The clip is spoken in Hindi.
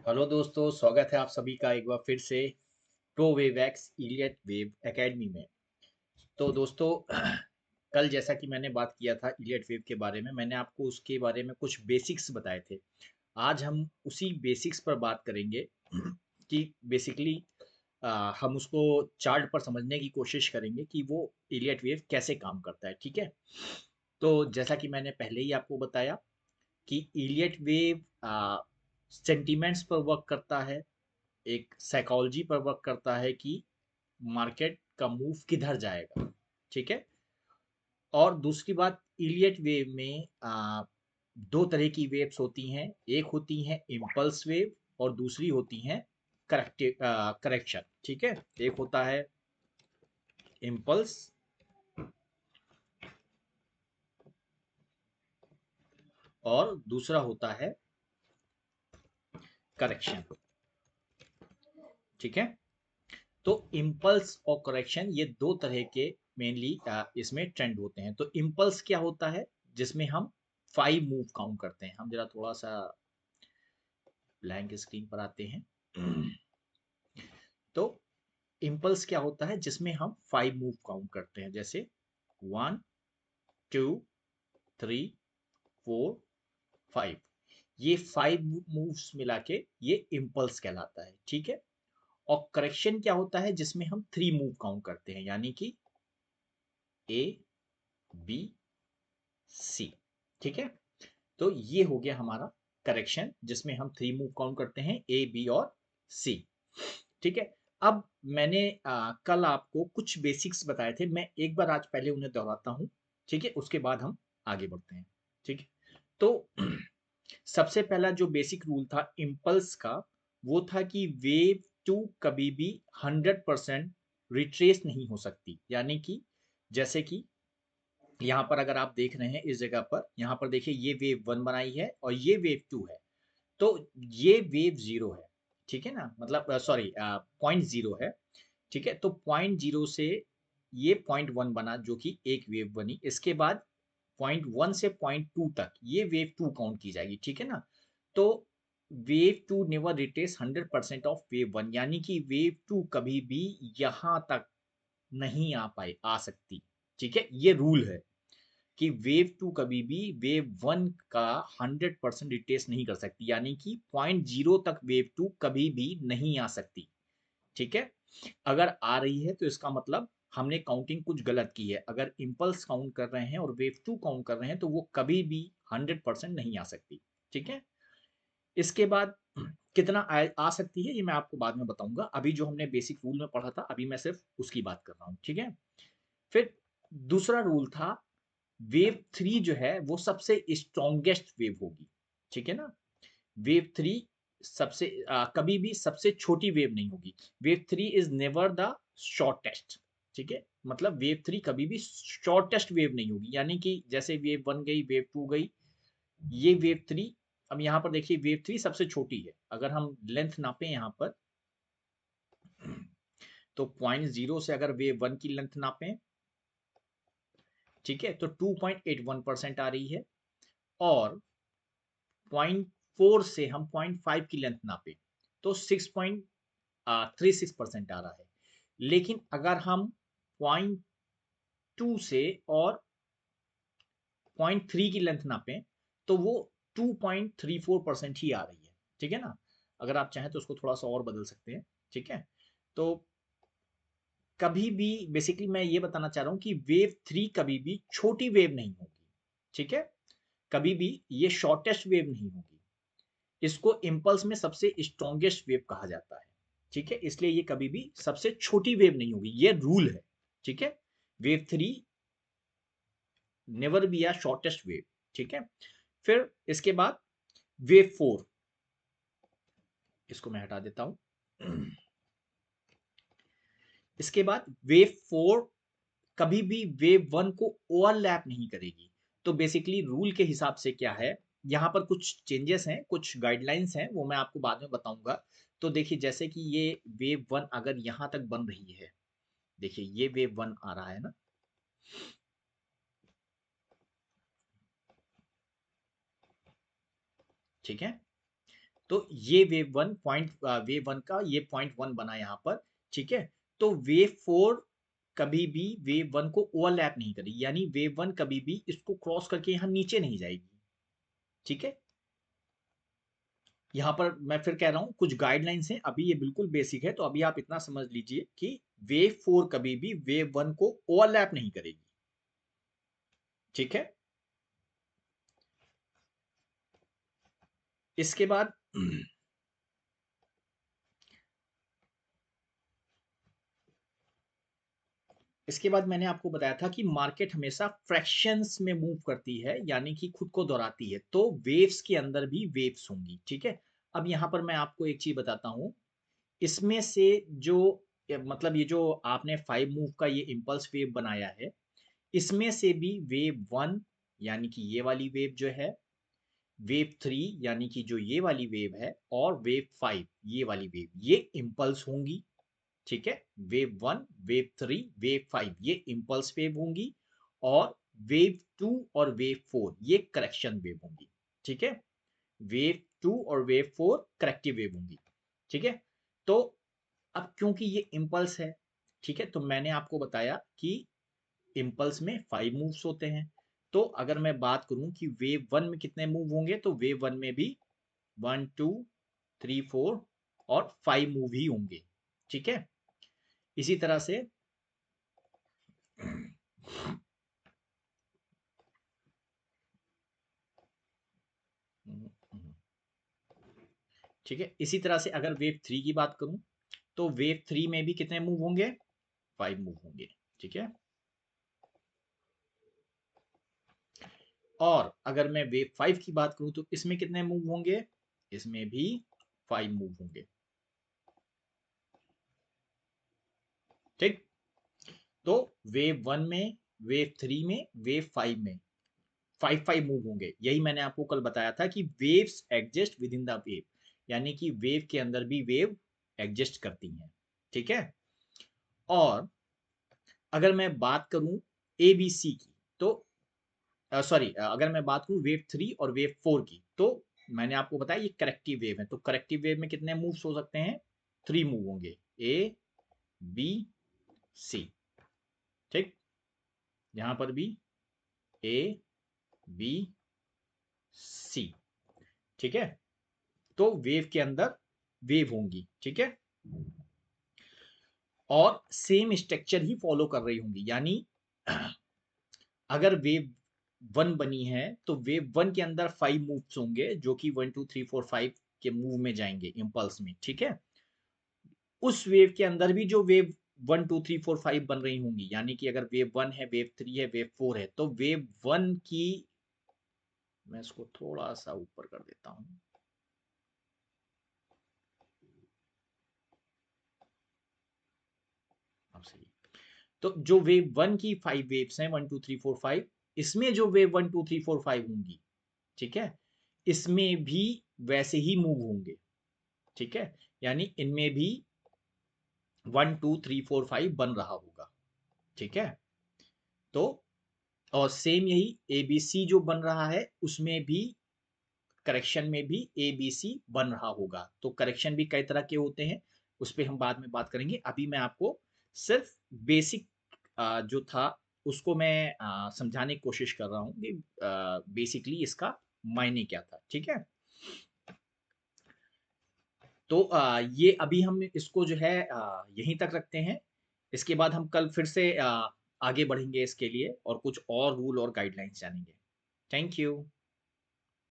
हेलो दोस्तों, स्वागत है आप सभी का एक बार फिर से pro wave x Elliot wave academy में। तो दोस्तों कल जैसा कि मैंने बात किया था इलियट वेव के बारे में, मैंने आपको उसके बारे में कुछ बेसिक्स बताए थे। आज हम उसी बेसिक्स पर बात करेंगे कि बेसिकली हम उसको चार्ट पर समझने की कोशिश करेंगे कि वो इलियट वेव कैसे काम करता है। ठीक है, तो जैसा कि मैंने पहले ही आपको बताया कि इलियट वेव सेंटिमेंट्स पर वर्क करता है, एक साइकोलॉजी पर वर्क करता है कि मार्केट का मूव किधर जाएगा। ठीक है, और दूसरी बात, इलियट वेव में दो तरह की वेव्स होती हैं। एक होती हैं इम्पल्स वेव और दूसरी होती हैं करेक्शन। ठीक है, एक होता है इम्पल्स और दूसरा होता है करेक्शन। ठीक है, तो इम्पल्स और करेक्शन ये दो तरह के मेनली इसमें ट्रेंड होते हैं। तो इम्पल्स क्या होता है, जिसमें हम 5 मूव काउंट करते हैं। हम जरा थोड़ा सा ब्लैंक स्क्रीन पर आते हैं। तो इम्पल्स क्या होता है, जिसमें हम 5 मूव काउंट करते हैं, जैसे 1, 2, 3, 4, 5। ये 5 मूव्स मिला के ये इम्पल्स कहलाता है। ठीक है, और करेक्शन क्या होता है, जिसमें हम 3 मूव काउंट करते हैं, यानी कि ए, बी, सी। ठीक है, तो ये हो गया हमारा करेक्शन, जिसमें हम 3 मूव काउंट करते हैं, ए, बी और सी। ठीक है, अब मैंने कल आपको कुछ बेसिक्स बताए थे, मैं एक बार आज पहले उन्हें दोहराता हूँ। ठीक है, उसके बाद हम आगे बढ़ते हैं। ठीक है, तो सबसे पहला जो बेसिक रूल था इम्पल्स का, वो था कि वेव टू कभी भी 100% रिट्रेस नहीं हो सकती। यानी कि जैसे कि यहाँ पर अगर आप देख रहे हैं, इस जगह पर यहाँ पर देखिए, ये वेव 1 बनाई है और ये वेव 2 है, तो ये वेव 0 है। ठीक है ना, मतलब सॉरी, पॉइंट 0 है। ठीक है, तो पॉइंट 0 से ये पॉइंट 1 बना, जो कि एक वेव बनी। इसके बाद पॉइंट 1 से पॉइंट 2 तक ये वेव 2 काउंट की जाएगी। ठीक है ना, तो वेव 2 नेवर रिटेस 100% ऑफ वेव 1, यानी कि वेव 2 कभी भी यहाँ तक नहीं आ सकती। ठीक है, ये रूल है कि वेव 2 कभी भी वेव 1 का 100% रिट्रेस नहीं कर सकती, यानी कि पॉइंट 0 तक वेव 2 कभी भी नहीं आ सकती। ठीक है, अगर आ रही है तो इसका मतलब हमने काउंटिंग कुछ गलत की है। अगर इम्पल्स काउंट कर रहे हैं और वेव 2 काउंट कर रहे हैं, तो वो कभी भी 100% नहीं आ सकती। ठीक है, इसके बाद कितना आ सकती है, ये मैं आपको बाद में बताऊंगा। अभी जो हमने बेसिक रूल में पढ़ा था, अभी मैं सिर्फ उसकी बात कर रहा हूँ। ठीक है, फिर दूसरा रूल था, वेव 3 जो है वो सबसे स्ट्रॉन्गेस्ट वेव होगी। ठीक है ना, वेव 3 सबसे कभी भी सबसे छोटी वेव नहीं होगी। Wave 3 is never the shortest. ठीक है, मतलब वेव 3 कभी भी शॉर्टेस्ट वेव नहीं होगी, यानी कि जैसे वेव 1 गई, वेव 2 गई, ये वेव 3। अब यहाँ पर देखिए, वेव 3 सबसे छोटी है। अगर हम लेंथ नापें यहाँ पर, तो पॉइंट 0 से अगर वेव 1 की लेंथ नापें, ठीक है, तो 2.81% आ रही है। और 0.4 से हम 0.5 की लेंथ नापें, तो 6.36% आ रहा है। लेकिन अगर हम 0.2 से और 0.3 की लेंथ नापें, तो वो 2.34% ही आ रही है। ठीक है ना, अगर आप चाहें तो उसको थोड़ा सा और बदल सकते हैं। ठीक है, तो कभी भी बेसिकली मैं ये बताना चाह रहा हूँ कि वेव 3 कभी भी छोटी वेव नहीं होगी। ठीक है, कभी भी ये शॉर्टेस्ट वेव नहीं होगी। इसको इम्पल्स में सबसे स्ट्रॉन्गेस्ट वेव कहा जाता है। ठीक है, इसलिए ये कभी भी सबसे छोटी वेव नहीं होगी, ये रूल है। ठीक है, wave 3 never be a shortest wave. ठीक है, फिर इसके बाद वेव 4, इसको मैं हटा देता हूं। इसके बाद वेव 4 कभी भी वेव 1 को ओवरलैप नहीं करेगी। तो बेसिकली रूल के हिसाब से क्या है, यहाँ पर कुछ चेंजेस हैं, कुछ गाइडलाइंस हैं, वो मैं आपको बाद में बताऊंगा। तो देखिए, जैसे कि ये वेव 1 अगर यहाँ तक बन रही है, देखिए ये वेव 1 आ रहा है ना, ठीक है, तो ये वेव वन का ये पॉइंट वन बना यहाँ पर, ठीक है। तो वेव फोर कभी भी वेव वन को ओवरलैप नहीं करेगी, यानी वेव वन कभी भी इसको क्रॉस करके यहाँ नीचे नहीं जाएगी, ठीक है। यहाँ पर मैं फिर कह रहा हूँ कुछ गाइडलाइंस हैं, अभी ये बिल्कुल बेसिक है, तो अभी आप इतना समझ लीजिए कि वेव फोर कभी भी वेव वन को ओवरलैप नहीं करेगी, ठीक है। इसके बाद इसके बाद मैंने आपको बताया था कि मार्केट हमेशा फ्रैक्शंस में मूव करती है, यानी कि खुद को दोहराती है, तो वेव्स के अंदर भी वेव्स होंगी, ठीक है। अब यहाँ पर मैं आपको एक चीज बताता हूँ, इसमें से जो मतलब ये जो आपने फाइव मूव का ये इम्पल्स वेव बनाया है, इसमें से भी वेव वन यानी कि ये वाली वेव जो है, वेव थ्री यानी कि जो ये वाली वेव है, और वेव फाइव ये वाली वेव, ये इम्पल्स होंगी, ठीक है। Wave one, wave three, wave five ये इम्पल्स वेव होंगी, और वेव टू और वेव फोर ये करेक्शन वेव होंगी, ठीक है। वेव टू और वेव फोर करेक्टिव वेव होंगी, ठीक है। तो अब क्योंकि ये इम्पल्स है, ठीक है, तो मैंने आपको बताया कि इम्पल्स में फाइव मूव्स होते हैं। तो अगर मैं बात करूं कि वेव वन में कितने मूव होंगे, तो वेव वन में भी वन टू थ्री फोर और फाइव मूव ही होंगे, ठीक है। इसी तरह से ठीक है, इसी तरह से अगर वेव थ्री की बात करूं, तो वेव थ्री में भी कितने मूव होंगे, फाइव मूव होंगे, ठीक है। और अगर मैं वेव फाइव की बात करूं, तो इसमें कितने मूव होंगे, इसमें भी फाइव मूव होंगे, ठीक। तो वेव वन में, वेव थ्री में, वेव फाइव में फाइव फाइव मूव होंगे। यही मैंने आपको कल बताया था कि waves adjust with in the wave, यानी कि वेव के अंदर भी वेव एडजस्ट करती हैं, ठीक है। और अगर मैं बात करूं ए बी सी की, तो सॉरी, अगर मैं बात करूं वेव थ्री और वेव फोर की, तो मैंने आपको बताया ये करेक्टिव वेव है, तो करेक्टिव वेव में कितने मूव्स हो सकते हैं, थ्री मूव होंगे, ए बी सी, ठीक। यहां पर भी ए बी सी, ठीक है। तो वेव के अंदर वेव होंगी, ठीक है, और सेम स्ट्रक्चर ही फॉलो कर रही होंगी, यानी अगर वेव वन बनी है, तो वेव वन के अंदर फाइव मूव्स होंगे, जो कि one two three four five के मूव में जाएंगे इम्पल्स में, ठीक है। उस वेव के अंदर भी जो wave one two three four five बन रही होंगी, यानी कि अगर वेव वन है, वेव थ्री है, वेव फोर है, तो वेव वन की, मैं इसको थोड़ा सा ऊपर कर देता हूं, अब सही। तो जो वेव वन की फाइव वेव्स हैं, one two three four five, इसमें जो wave one two three four five होंगी, ठीक है, इसमें भी वैसे ही मूव होंगे, ठीक है, यानी इनमें भी one two three four five बन रहा होगा, ठीक है। तो और सेम यही ए बी सी जो बन रहा है, उसमें भी करेक्शन में भी ए बी सी बन रहा होगा। तो करेक्शन भी कई तरह के होते हैं, उस पर हम बाद में बात करेंगे। अभी मैं आपको सिर्फ बेसिक जो था उसको मैं समझाने की कोशिश कर रहा हूँ कि बेसिकली इसका मायने क्या था, ठीक है। तो ये अभी हम इसको जो है यहीं तक रखते हैं। इसके बाद हम कल फिर से आगे बढ़ेंगे इसके लिए, और कुछ और रूल और गाइडलाइंस जानेंगे। Thank you.